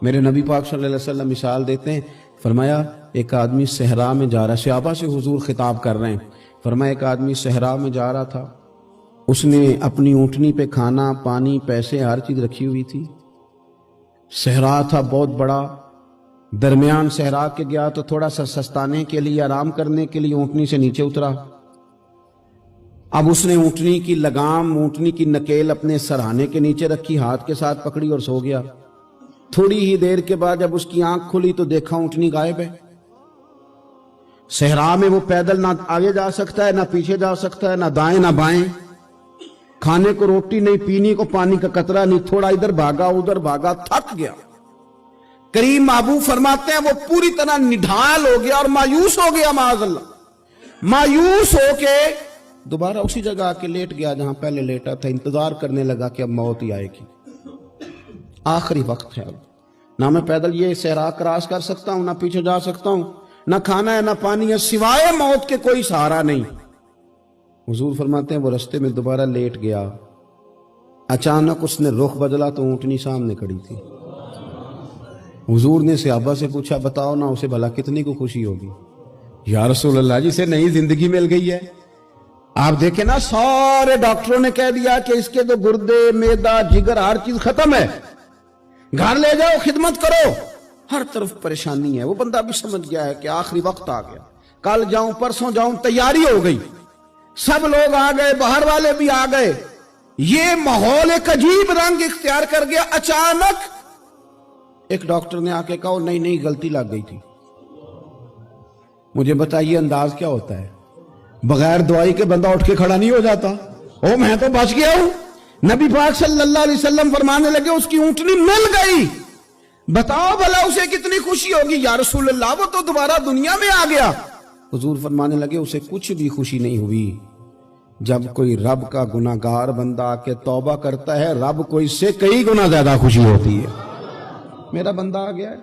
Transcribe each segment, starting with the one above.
میرے نبی پاک صلی اللہ علیہ وسلم مثال دیتے ہیں، فرمایا ایک آدمی صحرا میں جا رہا، صحابہ سے حضور خطاب کر رہے ہیں، فرمایا ایک آدمی صحرا میں جا رہا تھا، اس نے اپنی اونٹنی پہ کھانا پانی پیسے ہر چیز رکھی ہوئی تھی، صحرا تھا بہت بڑا، درمیان صحرا کے گیا تو تھوڑا سا سستانے کے لیے آرام کرنے کے لیے اونٹنی سے نیچے اترا۔ اب اس نے اونٹنی کی لگام اونٹنی کی نکیل اپنے سرہانے کے نیچے رکھی، ہاتھ کے ساتھ پکڑی اور سو گیا۔ تھوڑی ہی دیر کے بعد جب اس کی آنکھ کھلی تو دیکھا اونٹنی غائب ہے۔ صحرا میں وہ پیدل نہ آگے جا سکتا ہے، نہ پیچھے جا سکتا ہے، نہ دائیں نہ بائیں، کھانے کو روٹی نہیں، پینے کو پانی کا قطرہ نہیں، تھوڑا ادھر بھاگا ادھر بھاگا، تھک گیا۔ کریم محبوب فرماتے ہیں وہ پوری طرح نڈھال ہو گیا اور مایوس ہو گیا، معاذ اللہ، مایوس ہو کے دوبارہ اسی جگہ آ کے لیٹ گیا جہاں پہلے لیٹا تھا، انتظار کرنے لگا کہ اب موت ہی آئے گی، آخری وقت ہے، نہ میں پیدل یہ صحرا کراس کر سکتا ہوں، نہ پیچھے جا سکتا ہوں، نہ کھانا ہے نہ پانی ہے، سوائے موت کے کوئی سہارا نہیں۔ حضور فرماتے ہیں وہ رستے میں دوبارہ لیٹ گیا، اچانک اس نے رخ بدلا تو اونٹنی سامنے کھڑی تھی۔ حضور نے صحابہ سے پوچھا بتاؤ نا اسے بھلا کتنی کو خوشی ہوگی؟ یا رسول اللہ جسے نئی زندگی مل گئی ہے۔ آپ دیکھیں نا سارے ڈاکٹروں نے کہہ دیا کہ اس کے تو گردے معدہ جگر ہر چیز ختم ہے، گھر لے جاؤ خدمت کرو، ہر طرف پریشانی ہے۔ وہ بندہ بھی سمجھ گیا ہے کہ آخری وقت آ گیا، کل جاؤں پرسوں جاؤں، تیاری ہو گئی، سب لوگ آ گئے، باہر والے بھی آ گئے، یہ ماحول ایک عجیب رنگ اختیار کر گیا۔ اچانک ایک ڈاکٹر نے آ کے کہا نہیں غلطی لگ گئی تھی۔ مجھے بتائیے انداز کیا ہوتا ہے؟ بغیر دوائی کے بندہ اٹھ کے کھڑا نہیں ہو جاتا، او میں تو بچ گیا ہوں۔ نبی پاک صلی اللہ علیہ وسلم فرمانے لگے اس کی اونٹنی مل گئی، بتاؤ بھلا اسے کتنی خوشی ہوگی؟ یا رسول اللہ وہ تو دوبارہ دنیا میں آ گیا۔ حضور فرمانے لگے اسے کچھ بھی خوشی نہیں ہوئی۔ جب کوئی رب کا گناہگار بندہ آ کے توبہ کرتا ہے، رب کو اس سے کئی گنا زیادہ خوشی ہوتی ہے۔ میرا بندہ آ گیا ہے،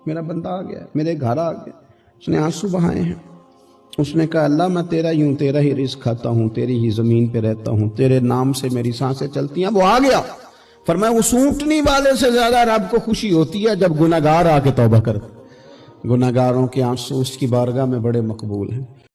میرا بندہ آ گیا ہے، میرے گھر آ گیا۔ اس نے آنسو بہائے ہیں، اس نے کہا اللہ میں تیرا ہی ہوں، تیرا ہی رزق کھاتا ہوں، تیری ہی زمین پہ رہتا ہوں، تیرے نام سے میری سانسیں چلتی ہیں۔ وہ آ گیا، فرمایا اس اونٹنی والے سے زیادہ رب کو خوشی ہوتی ہے جب گناہگار آ کے توبہ کرتا۔ گناہگاروں کے آنسو اس کی بارگاہ میں بڑے مقبول ہیں۔